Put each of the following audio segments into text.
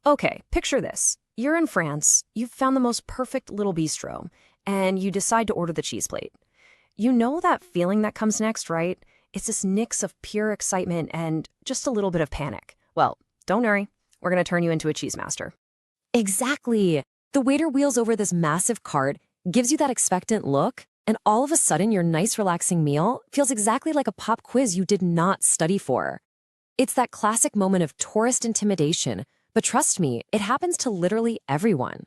Okay, picture this. You're in France, you've found the most perfect little bistro, and you decide to order the cheese plate. You know that feeling that comes next, right? It's this mix of pure excitement and just a little bit of panic. Well, don't worry, we're going to turn you into a cheese master. Exactly. The waiter wheels over this massive cart, gives you that expectant look, and all of a sudden your nice relaxing meal feels exactly like a pop quiz you did not study for. It's that classic moment of tourist intimidation, but trust me, it happens to literally everyone.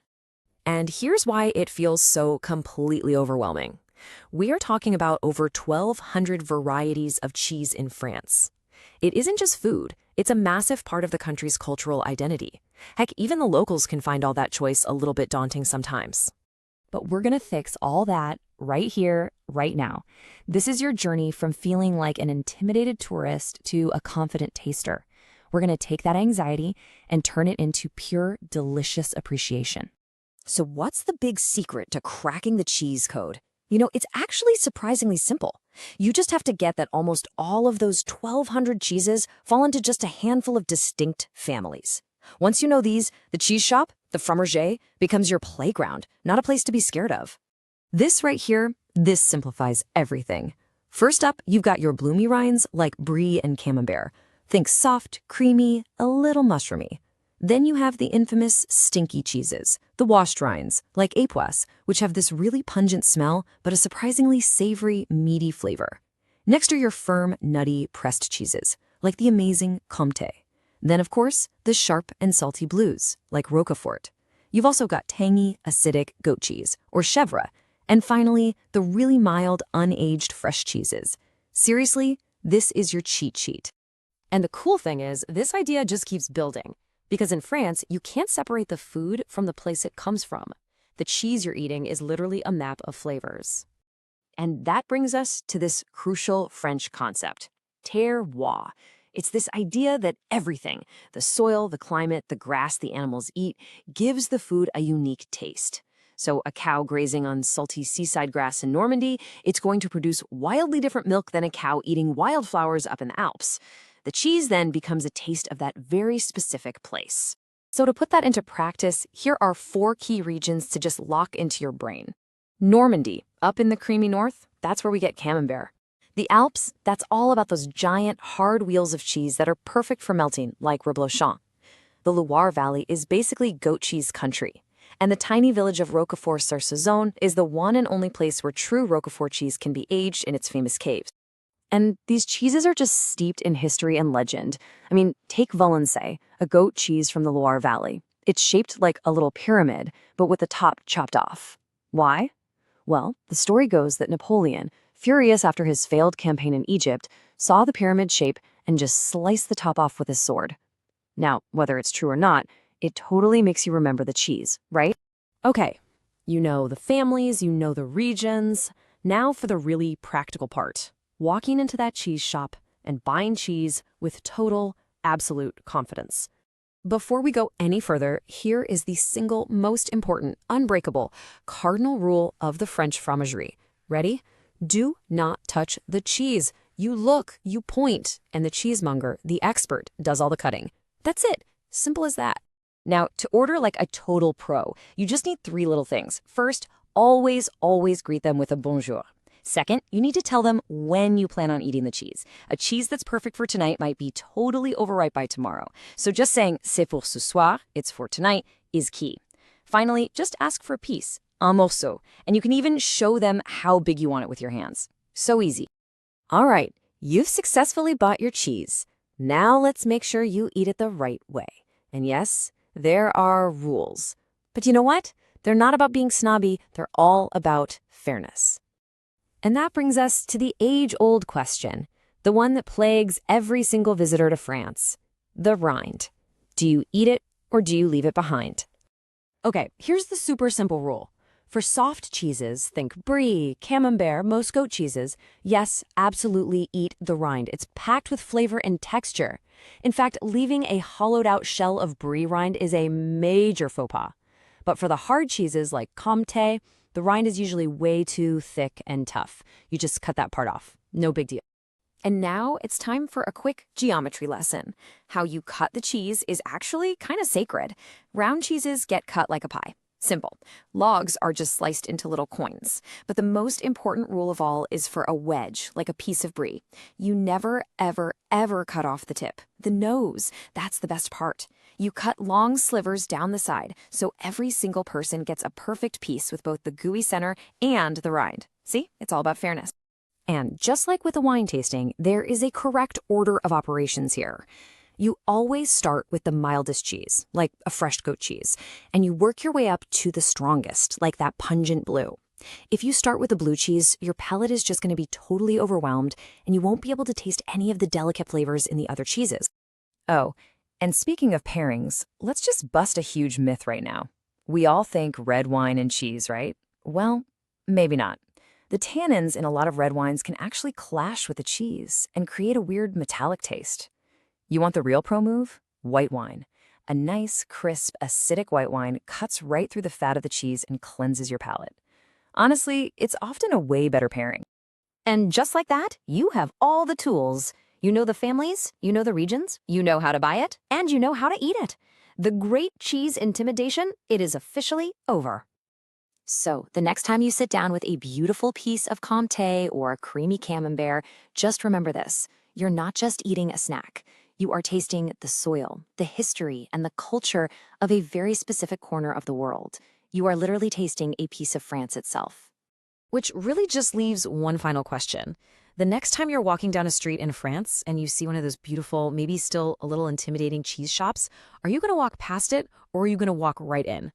And here's why it feels so completely overwhelming. We are talking about over 1,200 varieties of cheese in France. It isn't just food, it's a massive part of the country's cultural identity. Heck, even the locals can find all that choice a little bit daunting sometimes. But we're gonna fix all that right here, right now. This is your journey from feeling like an intimidated tourist to a confident taster. We're gonna take that anxiety and turn it into pure, delicious appreciation. So what's the big secret to cracking the cheese code? It's actually surprisingly simple. You just have to get that almost all of those 1,200 cheeses fall into just a handful of distinct families. Once you know these, the cheese shop, the Fromagerie, becomes your playground, not a place to be scared of. This right here, this simplifies everything. First up, you've got your bloomy rinds like brie and camembert. Think soft, creamy, a little mushroomy. Then you have the infamous stinky cheeses, the washed rinds, like époisses, which have this really pungent smell, but a surprisingly savory, meaty flavor. Next are your firm, nutty, pressed cheeses, like the amazing Comté. Then, of course, the sharp and salty blues, like Roquefort. You've also got tangy, acidic goat cheese, or chèvre. And finally, the really mild, unaged fresh cheeses. Seriously, this is your cheat sheet. And the cool thing is, this idea just keeps building. Because in France, you can't separate the food from the place it comes from. The cheese you're eating is literally a map of flavors. And that brings us to this crucial French concept, terroir. It's this idea that everything, the soil, the climate, the grass the animals eat, gives the food a unique taste. So a cow grazing on salty seaside grass in Normandy, it's going to produce wildly different milk than a cow eating wildflowers up in the Alps. The cheese then becomes a taste of that very specific place. So to put that into practice, here are 4 key regions to just lock into your brain. Normandy, up in the creamy north, that's where we get camembert. The Alps, that's all about those giant, hard wheels of cheese that are perfect for melting, like reblochon. The Loire Valley is basically goat cheese country. And the tiny village of Roquefort-sur-Saône is the one and only place where true Roquefort cheese can be aged in its famous caves. And these cheeses are just steeped in history and legend. I mean, take Valençay, a goat cheese from the Loire Valley. It's shaped like a little pyramid, but with the top chopped off. Why? Well, the story goes that Napoleon, furious after his failed campaign in Egypt, saw the pyramid shape and just sliced the top off with his sword. Now, whether it's true or not, it totally makes you remember the cheese, right? Okay, you know the families, you know the regions. Now for the really practical part. Walking into that cheese shop and buying cheese with total, absolute confidence. Before we go any further, here is the single most important, unbreakable, cardinal rule of the French fromagerie. Ready? Do not touch the cheese. You look, you point, and the cheesemonger, the expert, does all the cutting. That's it. Simple as that. Now, to order like a total pro, you just need 3 little things. First, always greet them with a bonjour. Second, you need to tell them when you plan on eating the cheese. A cheese that's perfect for tonight might be totally overripe by tomorrow. So just saying, c'est pour ce soir, it's for tonight, is key. Finally, just ask for a piece, un morceau, and you can even show them how big you want it with your hands. So easy. All right, you've successfully bought your cheese. Now let's make sure you eat it the right way. And yes, there are rules. But you know what? They're not about being snobby, they're all about fairness. And that brings us to the age-old question, the one that plagues every single visitor to France, the rind. Do you eat it or do you leave it behind? Okay, here's the super simple rule. For soft cheeses, think brie, camembert, most goat cheeses, yes, absolutely eat the rind. It's packed with flavor and texture. In fact, leaving a hollowed-out shell of brie rind is a major faux pas. But for the hard cheeses like Comté, the rind is usually way too thick and tough. You just cut that part off. No big deal. And now it's time for a quick geometry lesson. How you cut the cheese is actually kind of sacred. Round cheeses get cut like a pie. Simple. Logs are just sliced into little coins. But the most important rule of all is for a wedge, like a piece of brie. You never, ever, ever cut off the tip. The nose, that's the best part. You cut long slivers down the side, so every single person gets a perfect piece with both the gooey center and the rind. See? It's all about fairness. And just like with a wine tasting, there is a correct order of operations here. You always start with the mildest cheese, like a fresh goat cheese, and you work your way up to the strongest, like that pungent blue. If you start with the blue cheese, your palate is just going to be totally overwhelmed, and you won't be able to taste any of the delicate flavors in the other cheeses. Oh, and speaking of pairings, let's just bust a huge myth right now. We all think red wine and cheese, right? Well, maybe not. The tannins in a lot of red wines can actually clash with the cheese and create a weird metallic taste. You want the real pro move? White wine. A nice, crisp, acidic white wine cuts right through the fat of the cheese and cleanses your palate. Honestly, it's often a way better pairing. And just like that, you have all the tools. You know the families, you know the regions, you know how to buy it, and you know how to eat it. The great cheese intimidation, it is officially over. So, the next time you sit down with a beautiful piece of Comté or a creamy camembert, just remember this. You're not just eating a snack. You are tasting the soil, the history, and the culture of a very specific corner of the world. You are literally tasting a piece of France itself. Which really just leaves one final question. The next time you're walking down a street in France and you see one of those beautiful, maybe still a little intimidating cheese shops, are you going to walk past it or are you going to walk right in?